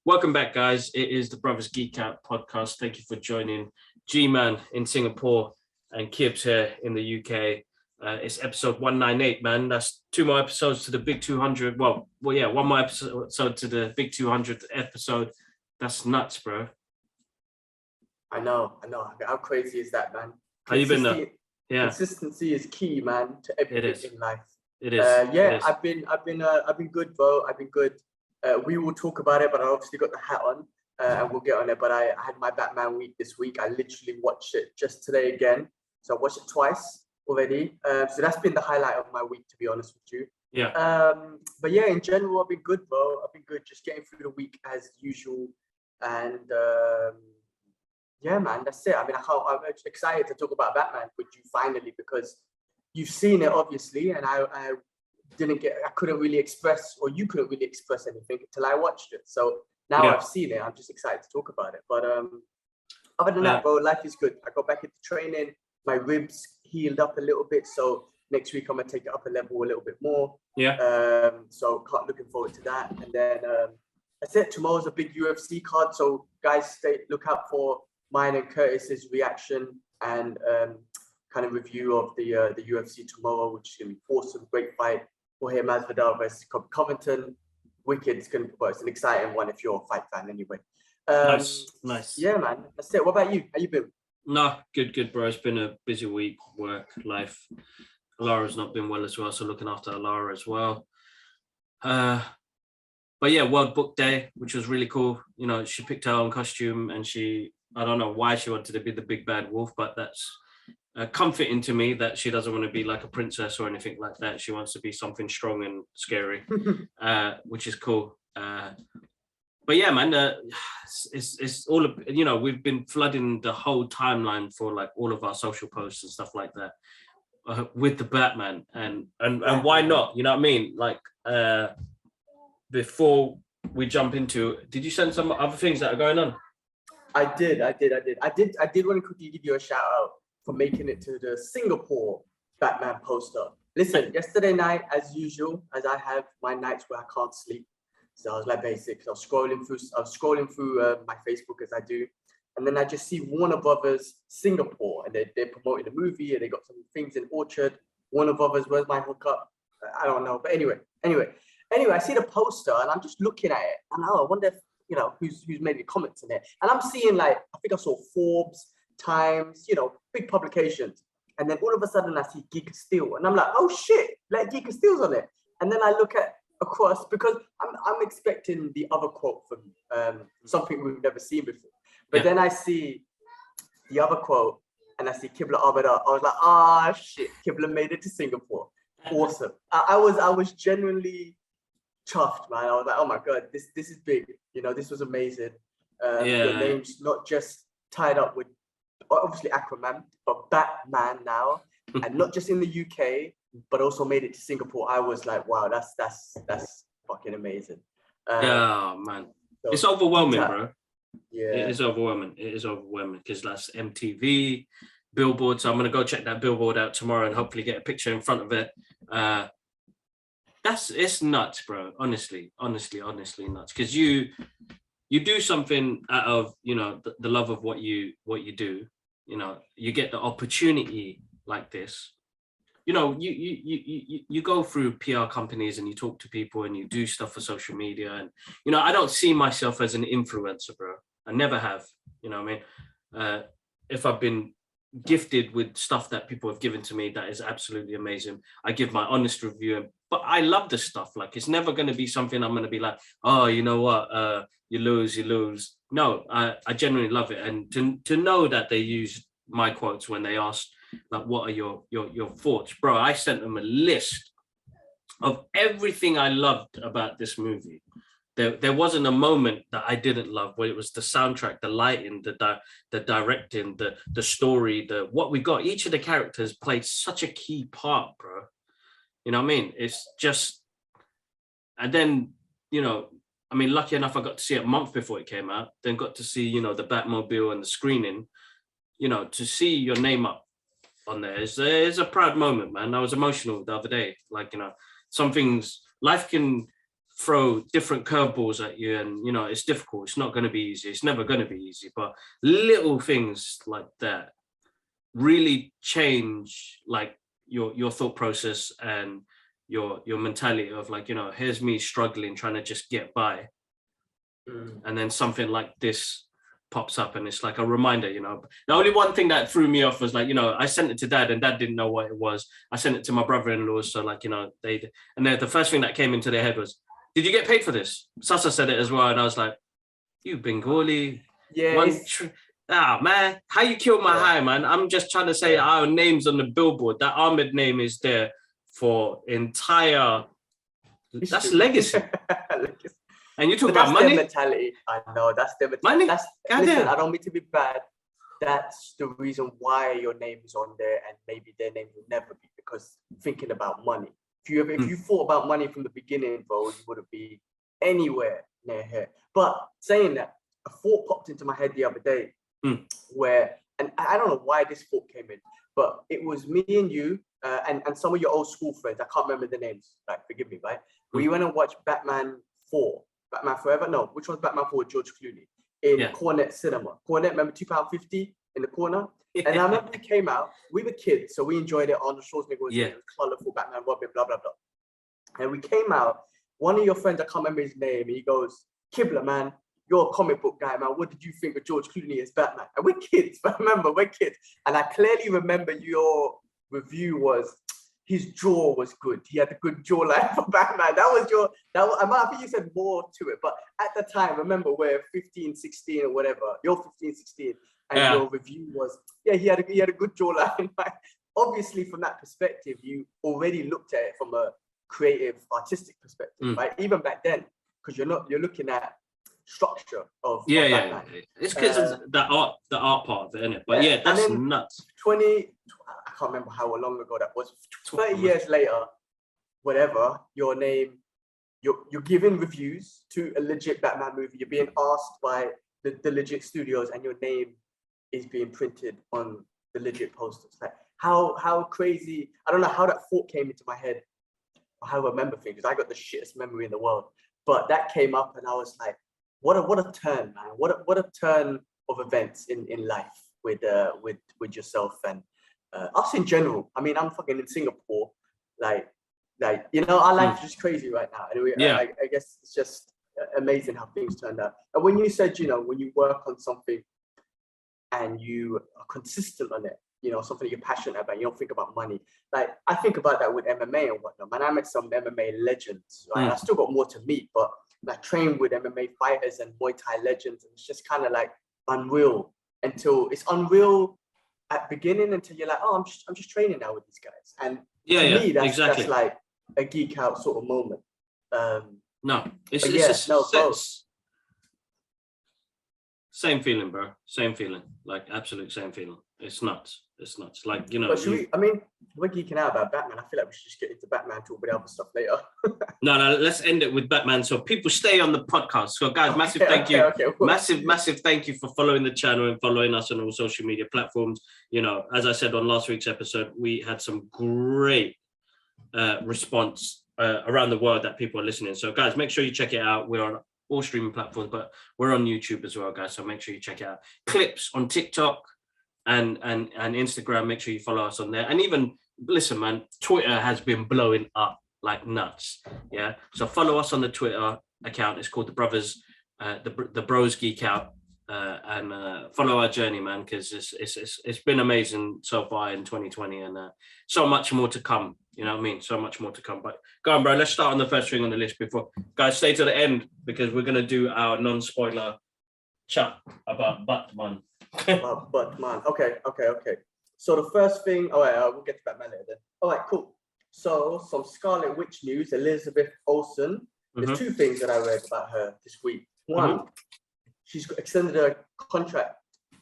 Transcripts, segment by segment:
Welcome back, guys. It is the Brothers Geek Out podcast. Thank you for joining G-Man in Singapore and Kibbs here in the UK. It's episode 198, man. That's 2 more episodes to the big 200. Well, yeah, 1 more episode to the big 200th episode. That's nuts, bro. I know. How crazy is that, man? How you been though? Yeah, consistency is key, man, to everything in life. It is. I've been good, bro. I've been good. We will talk about it, but I obviously got the hat on, and we'll get on it. But I had my Batman week this week. I literally watched it just today again, so I watched it twice already. So that's been the highlight of my week, to be honest with you. Yeah. But yeah, in general, I've been good, bro. I've been good, just getting through the week as usual, and yeah, man, that's it. I mean, I'm excited to talk about Batman with you finally, because you've seen it obviously, and I couldn't really express, or you couldn't really express anything until I watched it. So now I've seen it, I'm just excited to talk about it. But other than that, bro, life is good. I got back into training, my ribs healed up a little bit, so next week I'm gonna take it up a level a little bit more. So looking forward to that. And then that's it. Tomorrow's a big UFC card, so guys, look out for mine and Curtis's reaction and kind of review of the UFC tomorrow, which is gonna be awesome. Great fight. Jorge Masvidal versus Covington. Wicked. It's an exciting one if you're a fight fan anyway. Nice. Yeah, man. That's it. What about you? How you been? No, good, bro. It's been a busy week, work, life. Alara's not been well as well, so looking after Alara as well. But yeah, World Book Day, which was really cool. You know, she picked her own costume, and I don't know why she wanted to be the big bad wolf, but that's comforting to me that she doesn't want to be like a princess or anything like that. She wants to be something strong and scary, which is cool. But yeah, man, it's all, you know, we've been flooding the whole timeline for like all of our social posts and stuff like that with the Batman, and why not? You know what I mean? Like before we jump into, did you send some other things that are going on? I did want to quickly give you a shout out for making it to the Singapore Batman poster. Listen, yesterday night, as usual, as I have my nights where I can't sleep, so I was like basics. I was scrolling through my Facebook as I do, and then I just see Warner Brothers Singapore, and they're promoting the movie, and they got some things in Orchard. Warner Brothers, where's my hookup? I don't know, but anyway, I see the poster, and I'm just looking at it, and I wonder if, you know, who's made any comments in it, and I'm seeing, like, I think I saw Forbes, Times, you know, big publications, and then all of a sudden I see Geek of Steel, and I'm like, oh shit, like Geek of Steel's on it, and then I look at across, because I'm expecting the other quote from something we've never seen before, but then I see the other quote, and I see Qibla Abada. I was like, shit, Qibla made it to Singapore. Awesome. I was genuinely chuffed, man. I was like, oh my god, this is big. You know, this was amazing. Your name's not just tied up with obviously Aquaman, but Batman now, and not just in the UK, but also made it to Singapore. I was like, wow, that's fucking amazing. Man, so, it's overwhelming, bro. Yeah, it is overwhelming because that's MTV billboard. So I'm gonna go check that billboard out tomorrow and hopefully get a picture in front of it. It's nuts, bro. Honestly nuts. Because you do something out of, you know, the love of what you do. You know, you get the opportunity like this. You know, you go through PR companies and you talk to people and you do stuff for social media, and, you know, I don't see myself as an influencer, bro. I never have. You know what I mean? If I've been gifted with stuff that people have given to me, that is absolutely amazing. I give my honest review, but I love the stuff. Like, it's never going to be something I'm going to be like, oh, you know what, you lose. No, I genuinely love it. And to know that they used my quotes when they asked, like, what are your thoughts, bro? I sent them a list of everything I loved about this movie. There wasn't a moment that I didn't love, where it was the soundtrack, the lighting, the directing, the story, what we got. Each of the characters played such a key part, bro. You know what I mean? It's just, and then, you know, I mean, lucky enough, I got to see it a month before it came out, then got to see, you know, the Batmobile and the screening. you know, to see your name up on there is a proud moment, man. I was emotional the other day. Like, you know, some things, life can throw different curveballs at you, and you know, it's difficult. It's not going to be easy. It's never going to be easy. But little things like that really change like your thought process and your mentality of like, you know, here's me struggling, trying to just get by. And then something like this pops up and it's like a reminder, you know. The only one thing that threw me off was like, you know, I sent it to dad and dad didn't know what it was. I sent it to my brother-in-law. So like, you know, the first thing that came into their head was, did you get paid for this? Sasa said it as well. And I was like, you Bengali. Yeah. Man, how you killed my high, man. I'm just trying to say our names on the billboard. That Ahmed name is there for entire, that's legacy. And you talk about money. Their mentality. I know that's their Money. mentality. Listen, I don't mean to be bad. That's the reason why your name is on there, and maybe their name will never be, because thinking about money. If you thought about money from the beginning, bro, you wouldn't be anywhere near here. But saying that, a thought popped into my head the other day, where, and I don't know why this thought came in, but it was me and you and some of your old school friends. I can't remember the names. Like, forgive me, right? We went and watched Batman 4. Batman Forever? No, which one's Batman 4 with George Clooney? In Cornet Cinema. Cornet, remember £2.50 in the corner? And I remember we came out, we were kids, so we enjoyed it. Arnold Schwarzenegger was colourful, Batman, Robin, blah, blah, blah. And we came out, one of your friends, I can't remember his name, he goes, Kibla, man, you're a comic book guy, man. What did you think of George Clooney as Batman? And we're kids, but remember, we're kids. And I clearly remember your review was, his jaw was good. He had a good jawline for Batman. I think you said more to it, but at the time, remember, we're 15, 16 or whatever. You're 15, 16, and your review was, he had a good jawline. Obviously, from that perspective, you already looked at it from a creative, artistic perspective, right? Even back then, because you're looking at structure of Batman. It's because of the art part of it, isn't it? But that's nuts. I can't remember how long ago that was. 30 years later, whatever, your name, you're giving reviews to a legit Batman movie. You're being asked by the legit studios, and your name is being printed on the legit posters. Like, how crazy! I don't know how that thought came into my head, or how I remember things. I got the shittest memory in the world, but that came up, and I was like, what a turn, man! What a turn of events in life with yourself and us in general. I mean, I'm fucking in Singapore, like you know, our life is just crazy right now. Anyway, I guess it's just amazing how things turned out. And when you said, you know, when you work on something and you are consistent on it, you know, something you're passionate about, you don't think about money. Like, I think about that with MMA and whatnot. Man, I met some MMA legends, right? I still got more to meet, but I trained with MMA fighters and Muay Thai legends, and it's just kind of like unreal until it's unreal at beginning, until you're like, oh, I'm just training now with these guys. And to me, that's like a geek out sort of moment. Same feeling, bro. Same feeling. Like, absolute same feeling. It's nuts. Like, you know. But we're geeking out about Batman. I feel like we should just get into Batman, talk about other stuff later. No, let's end it with Batman. So people stay on the podcast. So guys, massive thank you. Massive thank you for following the channel and following us on all social media platforms. You know, as I said on last week's episode, we had some great response around the world that people are listening. So guys, make sure you check it out. We're on all streaming platforms, but we're on YouTube as well, guys. So make sure you check it out. Clips on TikTok and Instagram. Make sure you follow us on there. And even, listen, man, Twitter has been blowing up like nuts. Yeah. So follow us on the Twitter account. It's called the Brothers, the Bros Geek Out. And follow our journey, man, because it's been amazing so far in 2020, and so much more to come. You know what I mean? So much more to come. But go on, bro. Let's start on the first thing on the list before. Guys, stay to the end because we're gonna do our non-spoiler chat about Batman. Batman. Okay. So the first thing. All right, we'll get to Batman later then. All right, cool. So some Scarlet Witch news. Elizabeth Olsen. There's two things that I read about her this week. One, she's extended her contract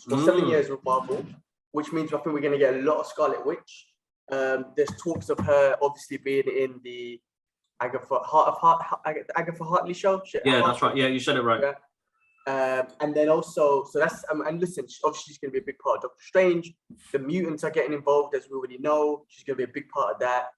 for 7 years with Marvel, which means I think we're going to get a lot of Scarlet Witch. There's talks of her obviously being in the Agatha Hartley show. Yeah, that's right. Yeah, you said it right. And then also, so that's and listen, obviously she's going to be a big part of Doctor Strange. The mutants are getting involved, as we already know. She's going to be a big part of that.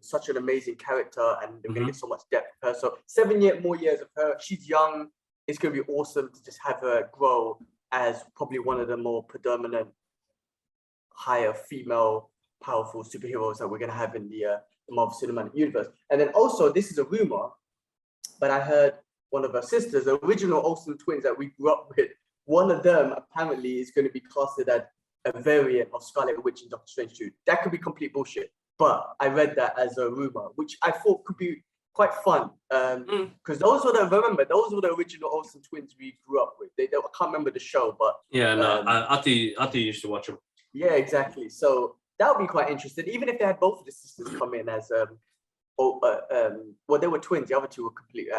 Such an amazing character, and we're going to get so much depth of her. So 7 more years of her. She's young. It's going to be awesome to just have her grow as probably one of the more predominant, higher female, powerful superheroes that we're going to have in the Marvel Cinematic Universe. And then also, this is a rumor, but I heard one of her sisters, the original Olsen twins that we grew up with, one of them apparently is going to be casted as a variant of Scarlet Witch in Doctor Strange 2. That could be complete bullshit, but I read that as a rumor, which I thought could be quite fun. Because those were the original Olsen twins we grew up with. I can't remember the show, but I think you used to watch them. Yeah, exactly. So that would be quite interesting. Even if they had both of the sisters come in as well, they were twins. The other two were complete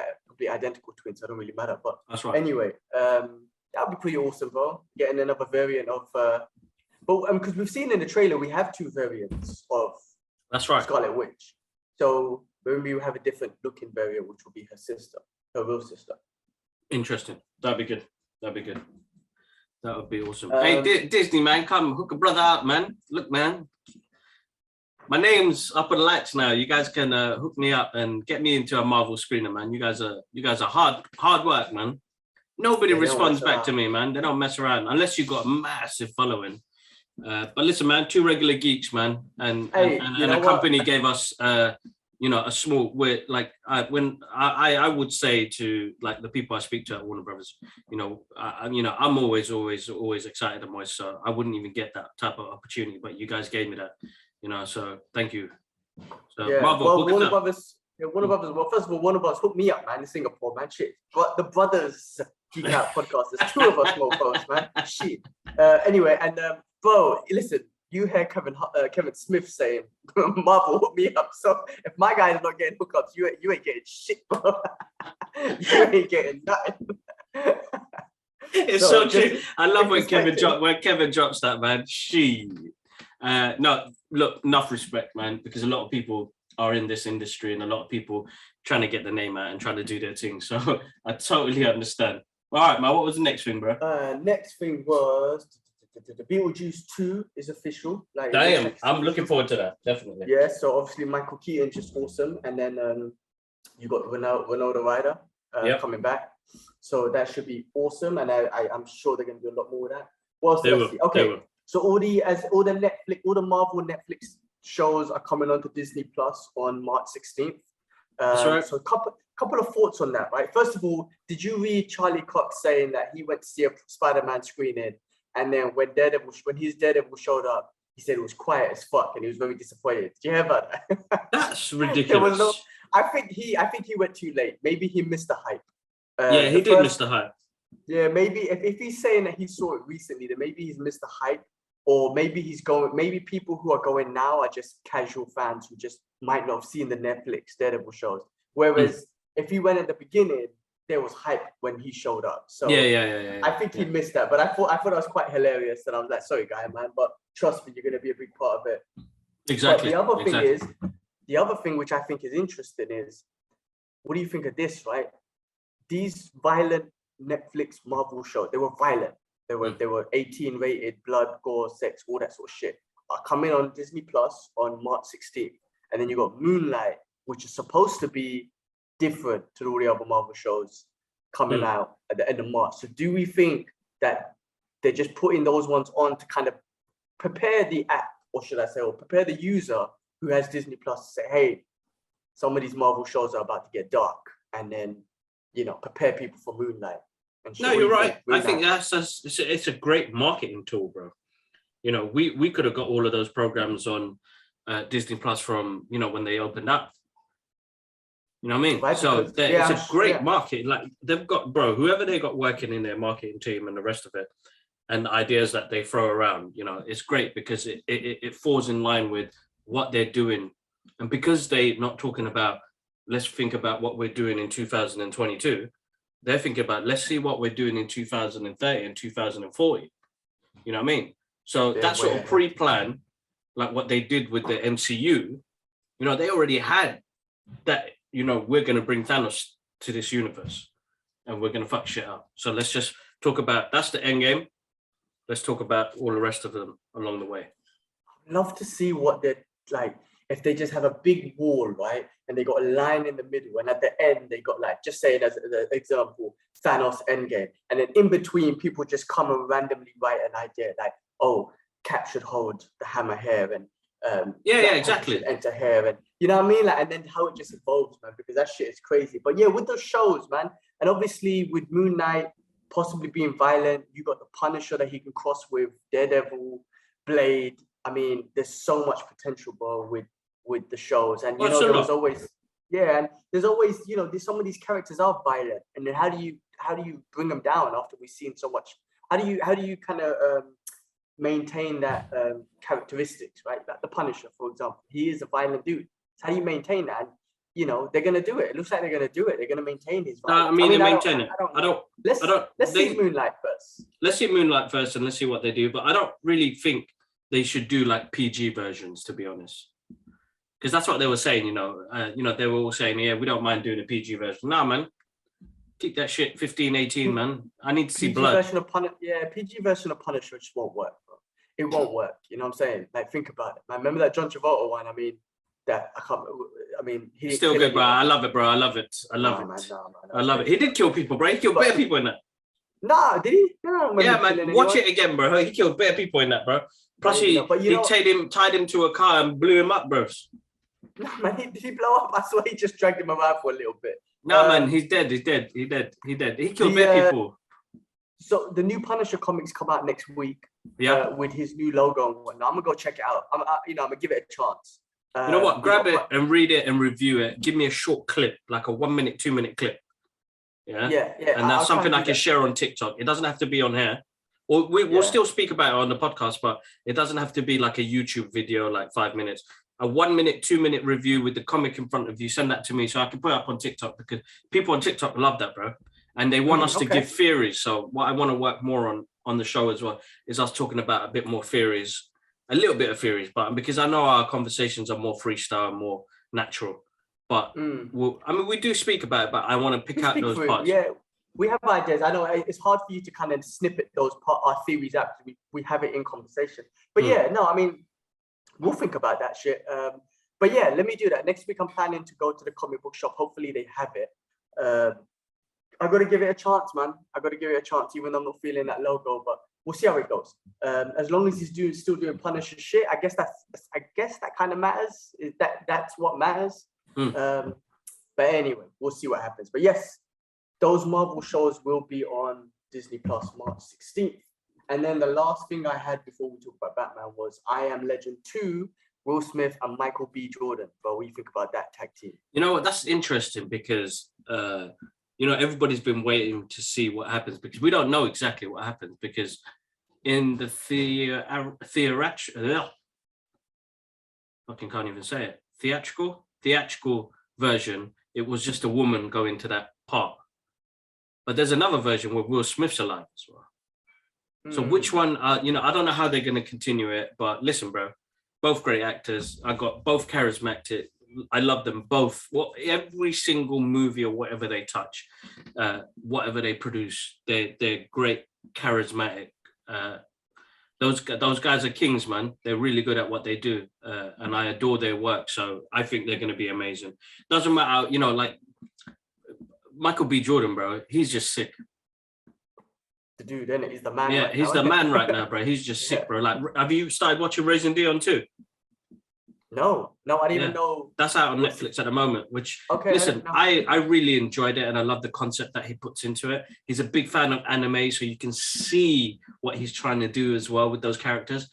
identical twins. So it don't really matter. But that's right. Anyway, that would be pretty awesome, bro. Getting another variant of, but because we've seen in the trailer, we have 2 variants of. That's right. Scarlet Witch. So maybe we have a different looking variant, which will be her sister, her real sister. Interesting. That'd be good. That would be awesome. Hey, Disney, man, come hook a brother up, man. Look, man. My name's up on the lights now. You guys can hook me up and get me into a Marvel screener, man. You guys are hard work, man. Nobody responds back to me, man. They don't mess around unless you've got a massive following. But listen, man, 2 regular geeks, man, and a company gave us, a small. I would say to like the people I speak to at Warner Brothers, I'm always excited and moist, so I wouldn't even get that type of opportunity, but you guys gave me that. So thank you. So yeah, Marvel, well, Warner Brothers. Well, first of all, Warner Brothers hooked me up, man, in Singapore, man. Shit, but the Brothers Geek Out podcast. There's 2 of us, mofos, man. Shit. Anyway, and bro, listen, you hear Kevin Smith saying Marvel hooked me up. So if my guy's not getting hookups, you ain't getting shit, bro. You ain't getting nothing. It's so true. I love when Kevin drops that, man. No, look, enough respect, man, because a lot of people are in this industry and a lot of people trying to get the name out and trying to do their thing. So I totally understand. All right, man, what was the next thing, bro? Next thing was the Beetlejuice 2 is official. Like, damn, I'm looking forward to that, definitely. Yeah, so obviously Michael Keaton just awesome. And then you got Winona Ryder coming back. So that should be awesome. And I'm sure they're going to do a lot more with that. What else did I see? Okay. So all the Marvel Netflix shows are coming onto Disney Plus on March 16th. That's right. So a couple of thoughts on that, right? First of all, did you read Charlie Cox saying that he went to see a Spider-Man screening, and then when his Daredevil showed up, he said it was quiet as fuck and he was very disappointed. Did you hear about that? That's ridiculous. I think he went too late. Maybe he missed the hype. Yeah, he did miss the hype. Yeah, maybe if he's saying that he saw it recently, then maybe he's missed the hype. Or maybe maybe people who are going now are just casual fans who just might not have seen the Netflix Daredevil shows. Whereas if he went at the beginning, there was hype when he showed up. So yeah. I think he missed that. But I thought that was quite hilarious. And I was like, sorry, guy, man, but trust me, you're gonna be a big part of it. Exactly. But the other thing which I think is interesting is, what do you think of this, right? These violent Netflix Marvel shows, they were violent. They were 18 rated, blood, gore, sex, all that sort of shit. Are coming on Disney Plus on March 16th. And then you got Moonlight, which is supposed to be different to all the other Marvel shows coming out at the end of March. So do we think that they're just putting those ones on to kind of prepare the app, or should I say, or prepare the user who has Disney Plus to say, hey, some of these Marvel shows are about to get dark, and then, prepare people for Moonlight? No, you're right. I think it's a great marketing tool, bro. We could have got all of those programs on Disney Plus from, when they opened up. You know what I mean? Right, so it's a great market. Like they've got, bro, whoever they got working in their marketing team and the rest of it, and the ideas that they throw around, it's great because it falls in line with what they're doing. And because they're not talking about, let's think about what we're doing in 2022, they're thinking about, let's see what we're doing in 2030 and 2040. You know what I mean? So that sort of pre-plan, like what they did with the MCU, they already had that, we're going to bring Thanos to this universe. and we're gonna fuck shit up. So let's just talk about that's the end game. Let's talk about all the rest of them along the way. I'd love to see what they're like. If they just have a big wall, right, and they got a line in the middle, and at the end they got like, just saying as an example, Thanos Endgame, and then in between people just come and randomly write an idea like, oh, Cap should hold the hammer here, and Yeah, Black Panther exactly. should enter here, and you know what I mean, like, and then how it just evolves, man, because that shit is crazy. But yeah, with those shows, man, and obviously with Moon Knight possibly being violent, you got the Punisher that he can cross with, Daredevil, Blade. I mean, there's so much potential, bro, with the shows. And you know, there was always, yeah, and there's always, you know, some of these characters are violent, and then how do you bring them down after we've seen so much? How do you kind of maintain that characteristics, right? Like the Punisher, for example, he is a violent dude. So how do you maintain that? And, you know, they're gonna do it. It looks like they're gonna do it. They're gonna maintain his violence. I mean, they maintain it. Let's see Moonlight first. Let's see Moonlight first, and let's see what they do. But I don't really think they should do like PG versions, to be honest, because that's what they were saying. You know, they were all saying, yeah, we don't mind doing a PG version. Nah, man, keep that shit 15, 18, man. I need to see PG blood. Version of PG version of Punisher just won't work, bro. It won't work. You know what I'm saying? Like, think about it, man. Remember that John Travolta one? I mean, he's Still good, bro. I love it, bro. I love it. I love it. Man, I love it. He did kill people, bro. He killed better people in that. Nah, did he? No, yeah, man. Watch it again, bro. He killed better people in that, bro. Plus, he tied him to a car and blew him up, bro. No, man. Did he blow up? I swear he just dragged him around for a little bit. No, man. He's dead. He's dead. He killed better people. So the new Punisher comics come out next week. Yeah. With his new logo and whatnot. I'm gonna go check it out. I'm gonna give it a chance. You know what? Grab it and read it and review it. Give me a short clip, like a 1 minute, 2 minute clip. Yeah. And that's something I can share on TikTok. It doesn't have to be on here. Or we'll still speak about it on the podcast, but it doesn't have to be like a YouTube video, like 5 minutes. A 1 minute, 2 minute review with the comic in front of you. Send that to me so I can put it up on TikTok, because people on TikTok love that, bro. And they want us to give theories. So what I want to work more on the show as well is us talking about a bit more theories. A little bit of theories, but because I know our conversations are more freestyle, more natural. But we do speak about it, but I want to pick out those parts. Yeah, we have ideas. I know it's hard for you to kind of snippet our theories out because we have it in conversation. But yeah, no, I mean, we'll think about that shit. But yeah, let me do that. Next week, I'm planning to go to the comic book shop. Hopefully they have it. I've got to give it a chance, man. I've got to give it a chance, even though I'm not feeling that logo, but we'll see how it goes. As long as he's still doing Punisher shit, I guess that kind of matters. That's what matters. But anyway, we'll see what happens. But yes, those Marvel shows will be on Disney Plus March 16th. And then the last thing I had before we talk about Batman was I Am Legend 2, Will Smith and Michael B. Jordan. But what do you think about that tag team? You know what? That's interesting because everybody's been waiting to see what happens, because we don't know exactly what happens, because in the theatrical version, it was just a woman going to that part. But there's another version where Will Smith's alive as well. So which one, I don't know how they're going to continue it, but listen, bro, both great actors. I got both charismatic. I love them both. Every single movie or whatever they touch, whatever they produce, they're great, charismatic. Those guys are kings, man. They're really good at what they do, and I adore their work. So I think they're going to be amazing. Doesn't matter, like Michael B. Jordan, bro. He's just sick. The dude, isn't it? He's the man. Yeah, right he's now, the man right now, bro. He's just sick, bro. Like, have you started watching Raising Dion too? No, I didn't even know. That's out on Netflix at the moment, which, listen, I really enjoyed it, and I love the concept that he puts into it. He's a big fan of anime, so you can see what he's trying to do as well with those characters.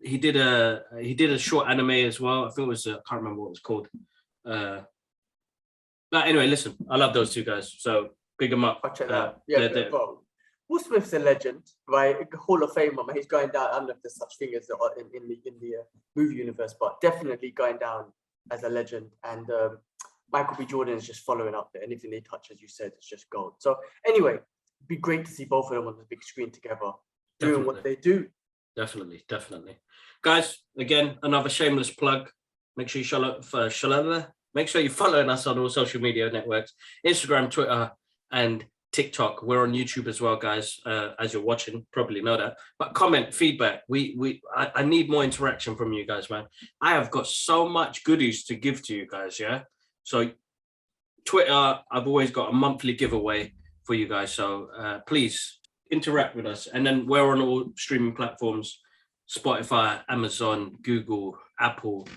He did a short anime as well. I think it was, I can't remember what it was called. But anyway, listen, I love those two guys, so big them up. I'll check that out. Bro, Will Smith's a legend, right? Hall of Famer. He's going down. I don't know if there's such thing as in the movie universe, but definitely going down as a legend. And Michael B. Jordan is just following up there. Anything they touch, as you said, is just gold. So anyway, it'd be great to see both of them on the big screen together, doing what they do. Definitely. Guys, again, another shameless plug. Make sure you make sure you're following us on all social media networks, Instagram, Twitter, and TikTok. We're on YouTube as well, guys. As you're watching, probably know that. But comment, feedback. I need more interaction from you guys, man. I have got so much goodies to give to you guys. Yeah. So Twitter, I've always got a monthly giveaway for you guys. So please interact with us. And then we're on all streaming platforms: Spotify, Amazon, Google, Apple.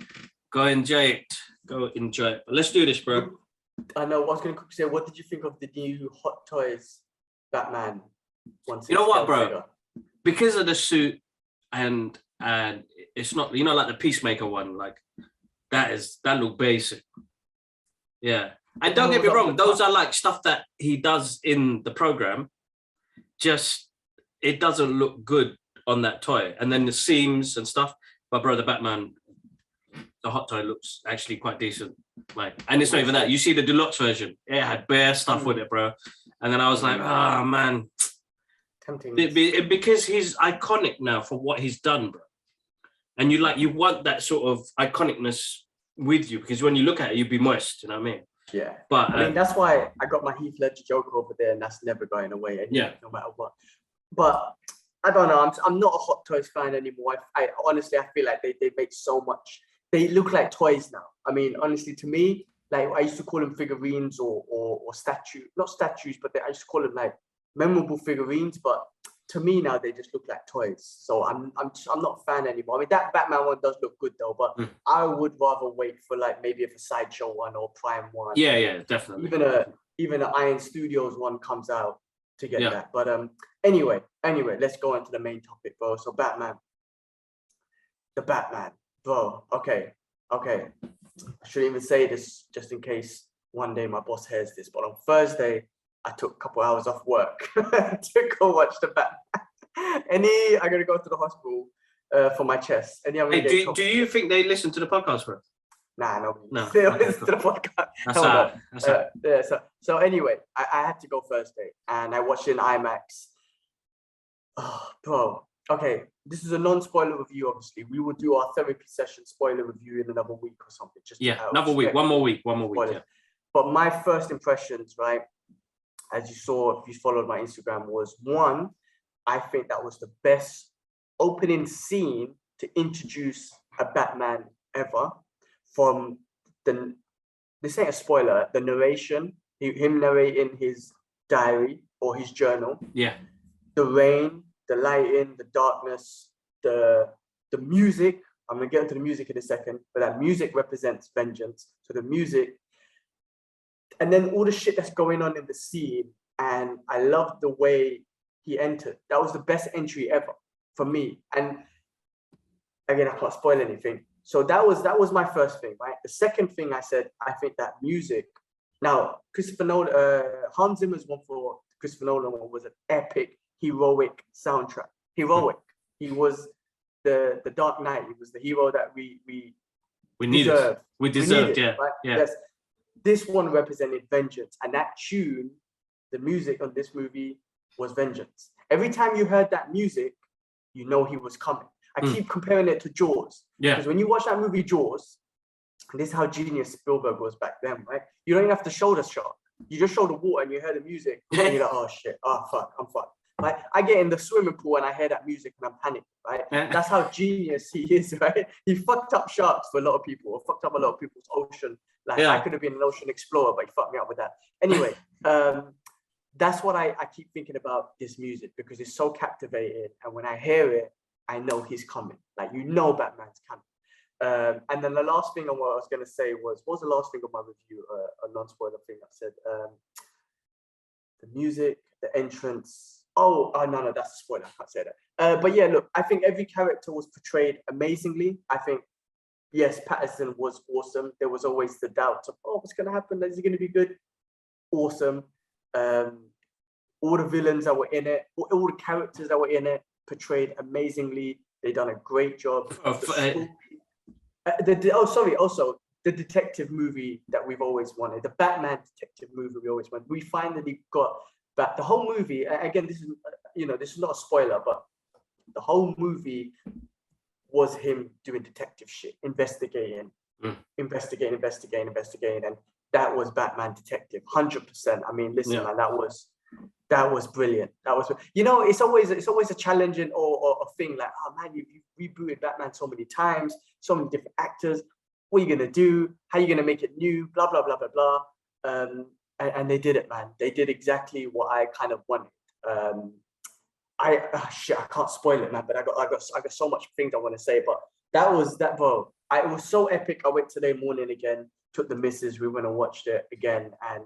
Go enjoy it. Go enjoy it. But let's do this, bro. I know. What I was going to say, what did you think of the new Hot Toys Batman? You know what, bro? Because of the suit and it's not, you know, like the Peacemaker one, like that look basic. Yeah. And don't get me wrong, those are like stuff that he does in the program. Just it doesn't look good on that toy. And then the seams and stuff. But bro, the Batman, the Hot Toy looks actually quite decent. Like, and it's not even that. You see the deluxe version, it had bare stuff with it, bro. And then I was like, oh man, tempting. Because he's iconic now for what he's done, bro. And you want that sort of iconicness with you, because when you look at it, you'd be moist. You know what I mean? Yeah. But I mean, that's why I got my Heath Ledger Joker over there, and that's never going away. Anyway, no matter what. But I don't know. I'm not a Hot Toys fan anymore. I honestly, I feel like they make so much. They look like toys now. I mean, honestly, to me, like I used to call them figurines or not statues, but I used to call them like memorable figurines. But to me now, they just look like toys. So I'm not a fan anymore. I mean, that Batman one does look good though, but I would rather wait for like maybe if a Sideshow one or Prime one. Yeah, definitely. Even an Iron Studios one comes out to get that. But anyway, let's go on to the main topic, bro. So the Batman. Bro, okay. I shouldn't even say this just in case one day my boss hears this, but on Thursday, I took a couple hours off work to go watch the Batman. I'm going to go to the hospital for my chest. Hey, do you think they listen to the podcast, bro? Nah, no. Okay, listen to the podcast. That's all right. So anyway, I had to go Thursday, and I watched it in IMAX. Oh, bro. Okay, this is a non-spoiler review, obviously. We will do our therapy session spoiler review in another week or something. Another week. One more week. Yeah. But my first impressions, right, as you saw, if you followed my Instagram, was one, I think that was the best opening scene to introduce a Batman ever. From this ain't a spoiler, the narration, him narrating his diary or his journal. Yeah. The rain, the lighting, the darkness, the music. I'm gonna get into the music in a second, but that music represents vengeance. So the music, and then all the shit that's going on in the scene. And I love the way he entered. That was the best entry ever for me. And again, I can't spoil anything. So that was my first thing, right? The second thing I said, I think that music. Now, Christopher Nolan, Hans Zimmer's one for Christopher Nolan one was an epic, heroic soundtrack. Heroic. He was the Dark Knight. He was the hero that we needed. We deserved, yeah. Right? Yeah. Yes. This one represented vengeance, and that tune, the music on this movie was vengeance. Every time you heard that music, you know he was coming. I keep comparing it to Jaws. Yeah. Because when you watch that movie Jaws, this is how genius Spielberg was back then, right? You don't even have to show the shot. You just show the water and you hear the music, and you're like, oh shit, oh fuck, I'm fucked. Like I get in the swimming pool and I hear that music and I'm panicked, right? That's how genius he is, right? He fucked up sharks for a lot of people, or fucked up a lot of people's ocean. Like I could have been an ocean explorer, but he fucked me up with that. Anyway, that's what I keep thinking about this music, because it's so captivating. And when I hear it, I know he's coming. Like, you know, Batman's coming. And then the last thing on what I was going to say was, what was the last thing on my review? A non-spoiler thing I said. The music, the entrance. Oh, no, that's a spoiler. I can't say that. But yeah, look, I think every character was portrayed amazingly. I think, yes, Pattinson was awesome. There was always the doubt of, what's going to happen? Is he going to be good? Awesome. All the villains that were in it, all the characters that were in it, portrayed amazingly. They done a great job. Also the detective movie that we've always wanted, the Batman detective movie we always wanted. We finally got that. The whole movie, again, this is not a spoiler, but the whole movie was him doing detective shit, investigating, and that was Batman detective, 100%. I mean, listen, man, that was That was brilliant. That was, you know, it's always a challenging or a thing like, oh man, you rebooted Batman so many times, so many different actors. What are you gonna do? How are you gonna make it new? Blah blah blah blah blah. And they did it, man. They did exactly what I kind of wanted. Shit, I can't spoil it, man. But I got so much things I want to say. But that was that, bro. It was so epic. I went today morning again, took the missus. We went and watched it again, and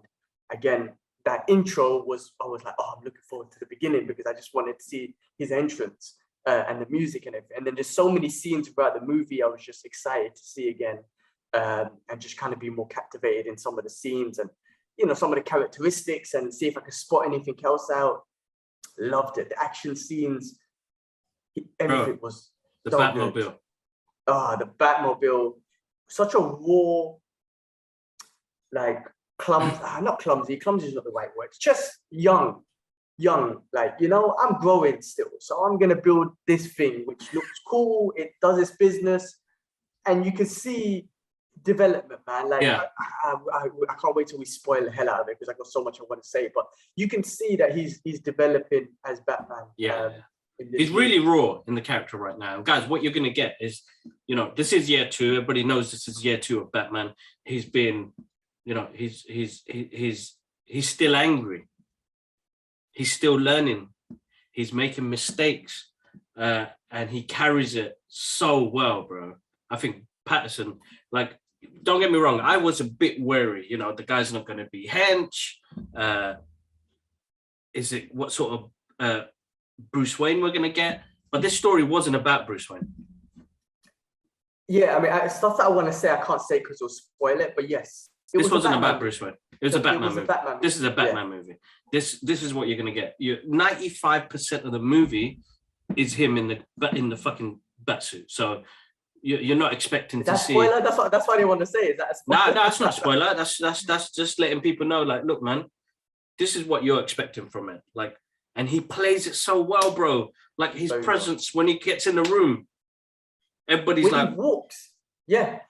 again that intro was. I was like, oh, I'm looking forward to the beginning because I just wanted to see his entrance and the music and everything. And then there's so many scenes throughout the movie. I was just excited to see again, and just kind of be more captivated in some of the scenes and, you know, some of the characteristics and see if I could spot anything else out. Loved it. The action scenes, everything was the so Batmobile. Good. The Batmobile, such a raw, like not clumsy. Clumsy is not the right word. It's just young. Like, you know, I'm growing still, so I'm gonna build this thing which looks cool. It does its business, and you can see development, man. Like, yeah. I can't wait till we spoil the hell out of it because I got so much I want to say. But you can see that he's developing as Batman. Yeah. He's really raw in the character right now. Guys, what you're going to get is, you know, this is year 2. Everybody knows this is year 2 of Batman. He's been, you know, he's still angry. He's still learning. He's making mistakes. And he carries it so well, bro. I think Pattinson, like, don't get me wrong, I was a bit wary, you know, the guy's not going to be hench. Is it what sort of Bruce Wayne we're gonna get? But this story wasn't about Bruce Wayne. Yeah, I mean, stuff that I want to say I can't say because it'll spoil it. But yes, this wasn't about Bruce Wayne. It was a Batman movie. This is a Batman yeah. movie. This is what you're gonna get. 95% of the movie is him in the fucking Batsuit. So you're not expecting to see. Spoiler? That's what I want to say. Is that a spoiler? No, it's not a spoiler. That's just letting people know. Like, look, man, this is what you're expecting from it. Like. And he plays it so well, bro. Like his presence when he gets in the room, everybody's when he walks. Yeah.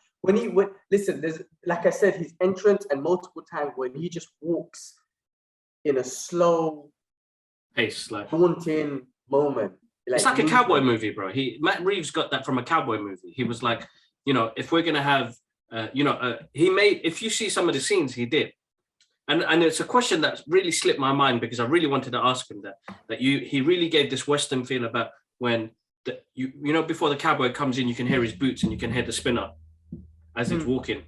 Listen, there's, like I said, his entrance and multiple times when he just walks in a slow pace, like haunting moment. Like, it's like a cowboy movie, bro. Matt Reeves got that from a cowboy movie. He was like, you know, if we're gonna have, if you see some of the scenes he did. And it's a question that really slipped my mind because I really wanted to ask him that he really gave this Western feel about when you know, before the cowboy comes in, you can hear his boots and you can hear the spin up as he's walking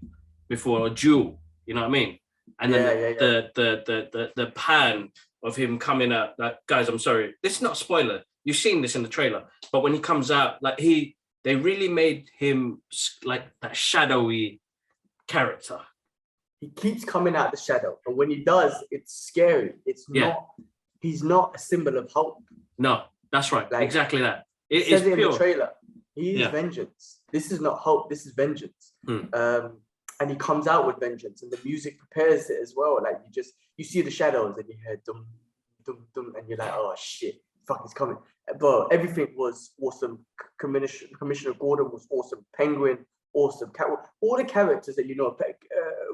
before a duel, you know what I mean? And then the pan of him coming out, like, guys, I'm sorry, this is not a spoiler. You've seen this in the trailer, but when he comes out, like they really made him like that shadowy character. He keeps coming out of the shadow, but when he does, it's scary. He's not a symbol of hope. No, that's right. Like, exactly that. It says it in the trailer. He is vengeance. This is not hope. This is vengeance. And he comes out with vengeance, and the music prepares it as well. Like you see the shadows, and you hear dum dum dum, and you're like, oh shit, fuck, it's coming. But everything was awesome. Commissioner Gordon was awesome. Penguin. Awesome. All the characters that you know,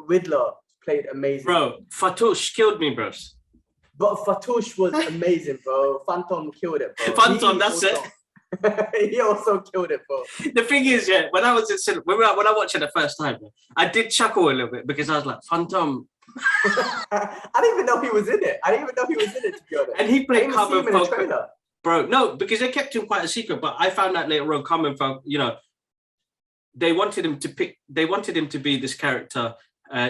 Riddler played amazing. Bro, Fatouche killed me, bros. But Fatouche was amazing, bro. Phantom killed it, bro. Phantom, that's it. He also killed it, bro. The thing is, yeah, when I was in cinema, when I watched it the first time, I did chuckle a little bit because I was like, Phantom. I didn't even know he was in it. To be honest. And he played Carmen Falcon. Bro, no, because they kept him quite a secret, but I found out later on, Carmen Falcon, you know, they wanted him to be this character,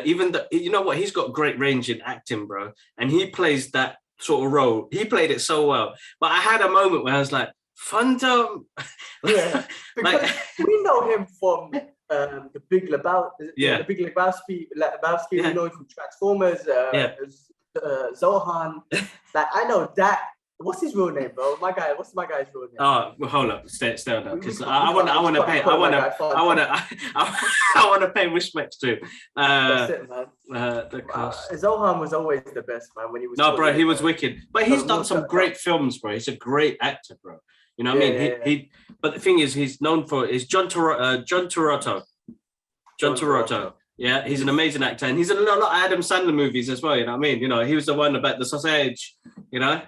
even though, you know what, he's got great range in acting, bro, and he plays that sort of role. He played it so well. But I had a moment where I was like, Phantom. Yeah, because we know him from the Big Lebowski. The Big Lebowski. We know him from Transformers. Zohan. Like, I know that. What's his real name, bro? What's my guy's real name? Oh, well, hold up, stay on that, because I want to pay respects to. That's it, man. Zohan was always the best, man. When he was. No, bro, he was wicked. But he's done some great films, bro. He's a great actor, bro. You know what I mean? But the thing is, he's known for John Turturro. Yeah, he's an amazing actor, and he's in a lot of Adam Sandler movies as well. You know what I mean? You know, he was the one about the sausage. You know,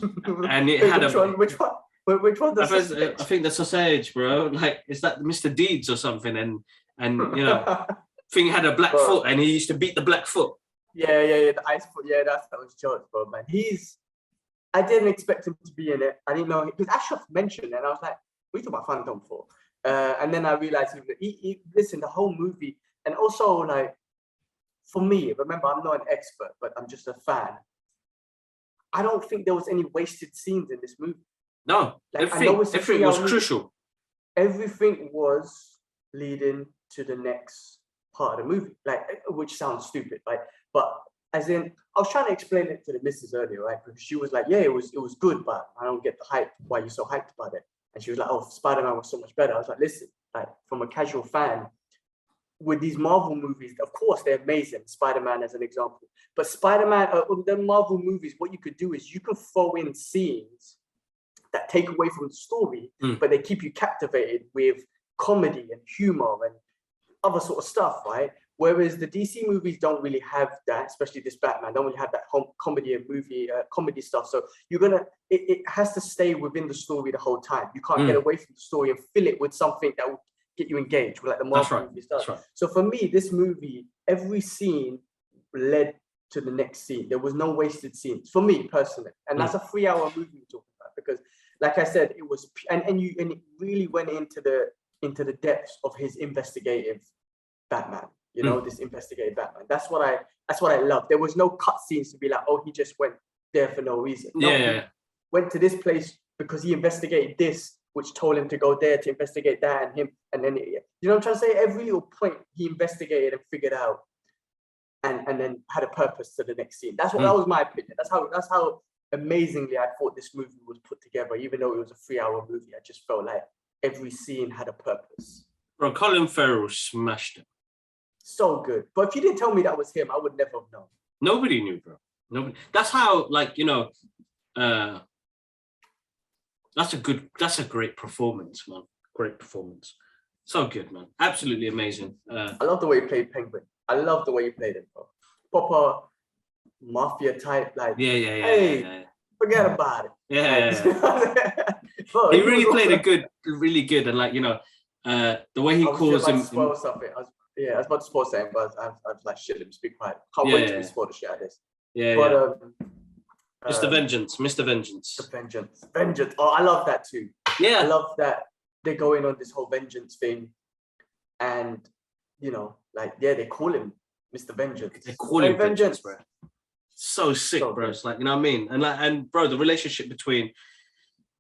and it Wait, had which a. one? Which one? Which one? The I think the sausage, bro. Like, is that Mr. Deeds or something? And you know, thing had a black Bro. foot, and he used to beat the black foot. Yeah. The ice foot. Yeah, that was jokes, bro, man. I didn't expect him to be in it. I didn't know because Ashraf mentioned it, and I was like, "What are you talking about Phantom for?" And then I realized he listen the whole movie, and also like for me, remember I'm not an expert, but I'm just a fan. I don't think there was any wasted scenes in this movie. No, Like, I know it's a everything was 3 hour movie. crucial. Everything was leading to the next part of the movie, like which sounds stupid, right? But as in, I was trying to explain it to the missus earlier, right? Because she was like, "Yeah, it was good, but I don't get the hype. Why you so hyped about it?" And she was like, "Oh, Spider-Man was so much better." I was like, "Listen, like from a casual fan, with these Marvel movies, of course they're amazing. Spider-Man as an example, but Spider-Man, the Marvel movies, what you could do is you could throw in scenes that take away from the story, but they keep you captivated with comedy and humor and other sort of stuff, right? Whereas the DC movies don't really have that, especially this Batman, don't really have that comedy and comedy stuff. So it has to stay within the story the whole time. You can't get away from the story and fill it with something that will get you engaged, like the Marvel movies does. Right. So for me, this movie, every scene led to the next scene. There was no wasted scenes for me personally, and that's a 3 hour movie we're talking about because, like I said, it was and it really went into the depths of his investigative Batman. You know, this investigative Batman. That's what I love. There was no cutscenes to be like, oh, he just went there for no reason. No, he went to this place because he investigated this, which told him to go there to investigate that and him. And then, you know what I'm trying to say? Every little point he investigated and figured out and then had a purpose to the next scene. That was my opinion. That's how amazingly I thought this movie was put together. Even though it was a 3 hour movie, I just felt like every scene had a purpose. Bro, Colin Farrell smashed it. So good. But if you didn't tell me that was him, I would never have known. Nobody knew, bro. Nobody. That's how, like, you know, that's a great performance, man. Great performance. So good, man. Absolutely amazing. I love the way he played Penguin. I love the way he played it, bro. Proper mafia type, like, hey, forget about it. Bro, he really played it really good. And like, you know, the way he calls him. I was about to spoil something, but I was like, shit, let me speak quiet. Can't wait to spoil the shit out of this. Mr. Vengeance. The Vengeance. Oh, I love that too. Yeah. I love that they're going on this whole vengeance thing. And, you know, like, they call him Mr. Vengeance. They call him Vengeance, bro. So sick, bro. It's like, you know what I mean? And bro, the relationship between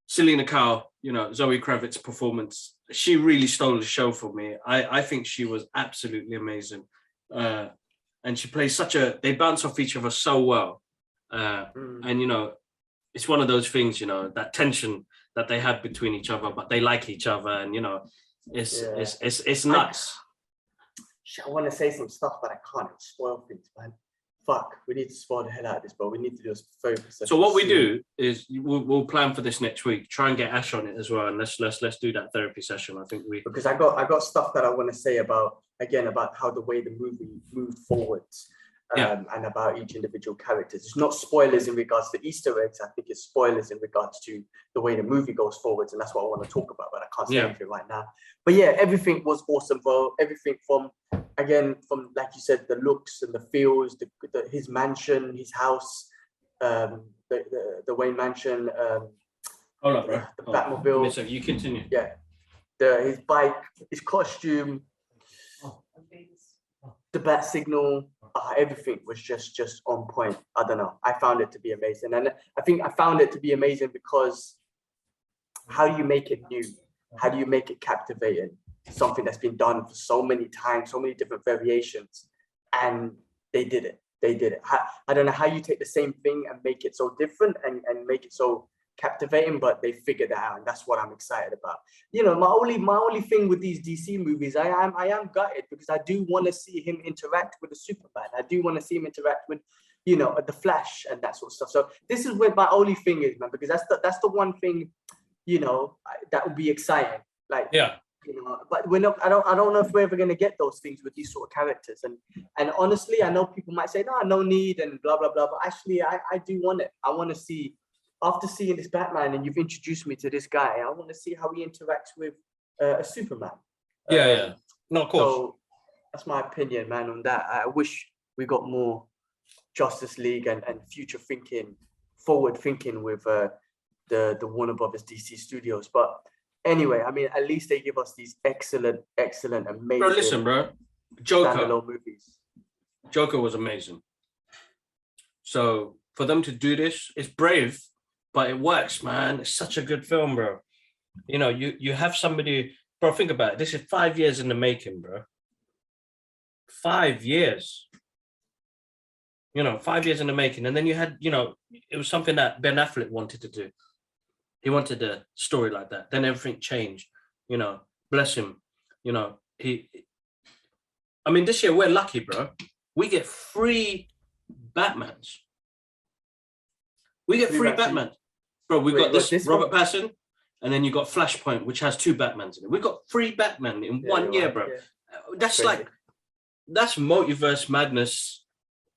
Selena Kyle, you know, Zoe Kravitz's performance, she really stole the show for me. I think she was absolutely amazing. And she plays they bounce off each other so well. And, you know, it's one of those things, you know, that tension that they have between each other, but they like each other. And, you know, it's nuts. I want to say some stuff, but I can't. It'll spoil things, man. Fuck, we need to spoil the hell out of this, but we need to do a focus. So what we do is we'll plan for this next week. Try and get Ash on it as well, and let's do that therapy session. I think because I got stuff that I want to say about how the way the movie moved forwards, and about each individual character. It's not spoilers in regards to Easter eggs. I think it's spoilers in regards to the way the movie goes forwards, and that's what I want to talk about. But I can't say anything right now. But yeah, everything was awesome, bro. Everything from like you said, the looks and the feels, his mansion, his house, the Wayne Mansion. Hold on, bro. The Batmobile. So you continue. Yeah, his bike, his costume, the bat signal. Everything was just on point. I don't know. I found it to be amazing, and I think I found it to be amazing because how do you make it new? How do you make it captivating? Something that's been done for so many times, so many different variations, and they did it. I don't know how you take the same thing and make it so different and make it so captivating, but they figured that out, and that's what I'm excited about. You know, my only thing with these DC movies, I am gutted because I do want to see him interact with the Superman. I do want to see him interact with, you know, the Flash and that sort of stuff. So this is where my only thing is, man, because that's the one thing, you know, that would be exciting. Like, You know, but we're not. I don't know if we're ever gonna get those things with these sort of characters. And honestly, I know people might say, no need and blah blah blah. But actually, I do want it. I want to see, after seeing this Batman and you've introduced me to this guy, I want to see how he interacts with a Superman. Yeah. No, of course. So that's my opinion, man, on that. I wish we got more Justice League and future thinking, forward thinking with the Warner Brothers DC studios. But anyway, I mean, at least they give us these excellent, amazing. Bro, listen, bro. Joker standalone movies. Joker was amazing. So for them to do this, it's brave, but it works, man. It's such a good film, bro. You know, you have somebody, bro. Think about it. This is 5 years in the making, bro. 5 years. You know, 5 years in the making, and then you had, you know, it was something that Ben Affleck wanted to do. He wanted a story like that. Then everything changed. You know, bless him. You know, I mean, this year we're lucky, bro. We get 3 Batmans. We get 3 Batmans. Bro, we've got this Robert Pattinson, and then you got Flashpoint, which has 2 Batmans in it. We've got 3 Batman in 1 year, bro. Yeah. That's crazy. Like, that's multiverse madness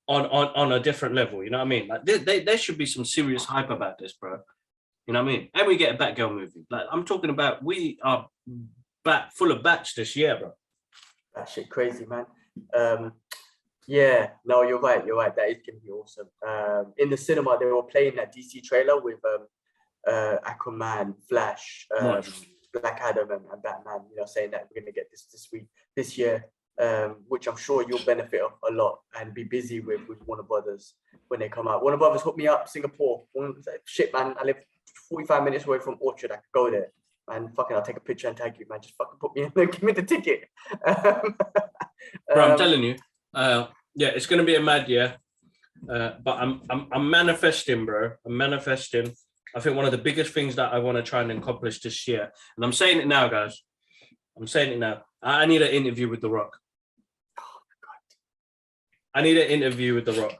on a different level. You know what I mean? Like, there should be some serious hype about this, bro. You know what I mean? And we get a Batgirl movie. Like, I'm talking about, we are full of bats this year, bro. That shit crazy, man. Yeah, no, you're right. That is gonna be awesome. In the cinema, they were playing that DC trailer with Aquaman, Flash, Black Adam, and Batman. You know, saying that we're gonna get this year, which I'm sure you'll benefit a lot and be busy with Warner Brothers when they come out. Warner Brothers hooked me up, Singapore. Shit, man, I live 45 minutes away from Orchard. I could go there. Man, fucking, I'll take a picture and tag you, man. Just fucking put me in there, give me the ticket. Bro, I'm telling you, yeah, it's gonna be a mad year. But I'm manifesting, bro. I'm manifesting. I think one of the biggest things that I want to try and accomplish this year, and I'm saying it now, guys. I'm saying it now. I need an interview with The Rock. Oh my God. I need an interview with The Rock.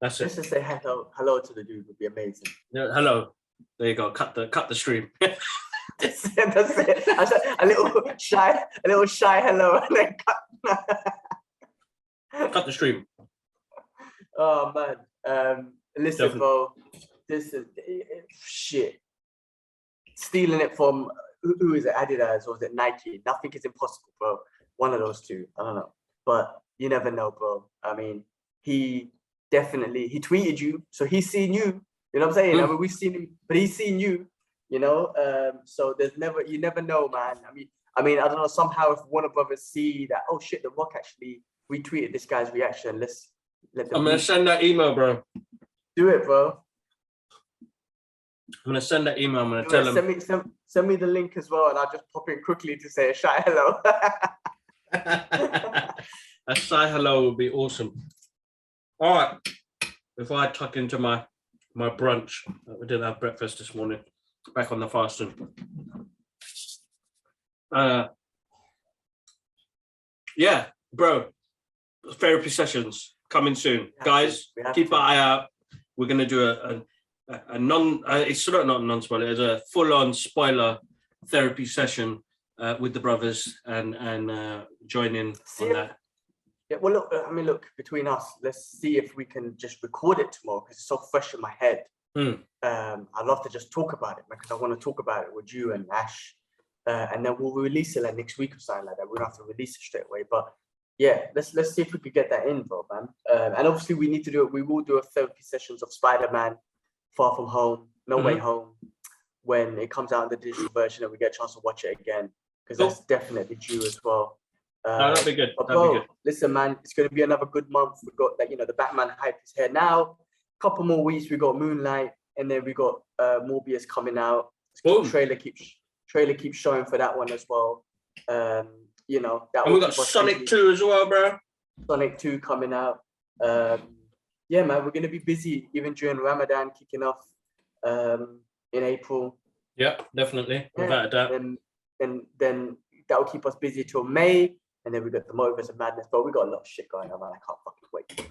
That's it. Just to say hello to the dude would be amazing. Yeah, hello. There you go. Cut the stream. That's it. I said a little shy hello, and then cut the stream. Oh man. Listen, definitely. Bro. This is shit. Stealing it from who is it? Adidas or is it Nike? Nothing is impossible, bro. One of those two. I don't know, but you never know, bro. I mean, he tweeted you, so he's seen you. You know what I'm saying? I mean, we've seen him, but he's seen you. You know, so you never know, man. I mean, I don't know. Somehow, if Warner Brothers see that, oh shit, The Rock actually retweeted this guy's reaction. Let them. I'm gonna send that email, bro. Do it, bro. I'm gonna send that email. I'm gonna tell him. Send me the link as well, and I'll just pop in quickly to say a shy hello. A shy hello would be awesome. All right. Before I tuck into my brunch, we didn't have breakfast this morning. Back on the fasting. Yeah, bro. Therapy sessions coming soon, guys. Keep an eye out. We're gonna do a non. It's not non-spoiler. It's a full-on spoiler therapy session with the brothers and join in on that. Yeah, well, look. Between us, let's see if we can just record it tomorrow because it's so fresh in my head. I'd love to just talk about it because I want to talk about it with you and Ash, and then we'll release it like next week or something like that. We don't have to release it straight away, but yeah, let's see if we could get that in, bro, man. And obviously we need to do it. We will do a therapy sessions of Spider-Man, Far From Home, No Way Home, when it comes out in the digital version and we get a chance to watch it again because that's definitely due as well. No, that'd be good. Bro, listen, man, it's going to be another good month. We've got that, the Batman hype is here now. Couple more weeks, we got Moonlight, and then we got Morbius coming out. Trailer keeps showing for that one as well. That and we got Sonic 2 as well, bro. Sonic 2 coming out. Yeah, man, we're gonna be busy even during Ramadan kicking off in April. Yeah, definitely, without a doubt. And then that will keep us busy till May, and then we got the Multiverse of Madness. But we got a lot of shit going on, man. I can't fucking wait.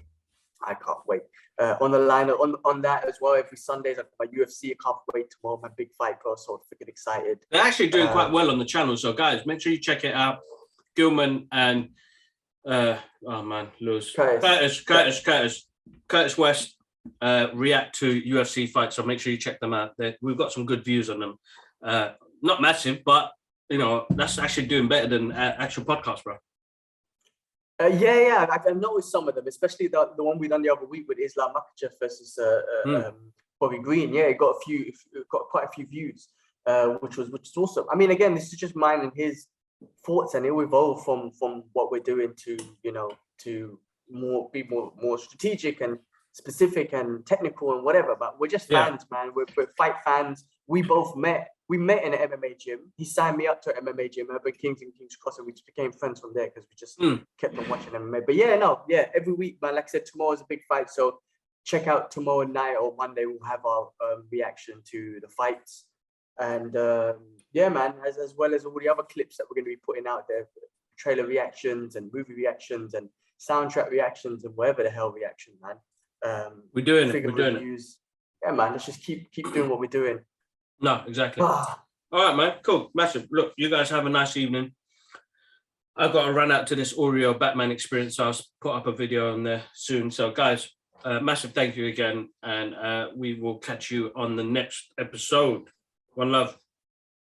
I can't wait. On the line, on that as well, every Sundays I my UFC. I can't wait tomorrow. My big fight, bro. So freaking excited. They're actually doing quite well on the channel. So guys, make sure you check it out. Gilman and Lewis. Curtis West react to UFC fights. So make sure you check them out. We've got some good views on them. Not massive, but you know, that's actually doing better than actual podcast, bro. Yeah. I've noticed some of them, especially the one we done the other week with Islam Makhachev versus Bobby Green. Yeah, it got quite a few views, which was awesome. I mean, again, this is just mine and his thoughts, and it will evolve from what we're doing to, you know, to be more strategic and specific and technical and whatever. But we're just fans, man. We're fight fans. We both met. We met in an MMA gym. He signed me up to an MMA gym, Urban Kings and Kings Cross, and we just became friends from there because we just kept on watching MMA. But every week, man. Like I said, tomorrow's a big fight, so check out tomorrow night or Monday. We'll have our reaction to the fights, and man, as well as all the other clips that we're going to be putting out there, trailer reactions and movie reactions and soundtrack reactions and whatever the hell reaction, man. We're doing it. Yeah, man. Let's just keep doing what we're doing. No, exactly. All right, man. Cool. Massive. Look, you guys have a nice evening. I've got to run out to this Oreo Batman experience, so I'll put up a video on there soon. So, guys, massive thank you again, and we will catch you on the next episode. One love.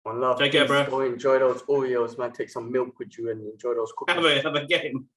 One love. Take care, bro. Go enjoy those Oreos, man. Take some milk with you and enjoy those cookies. Have a game.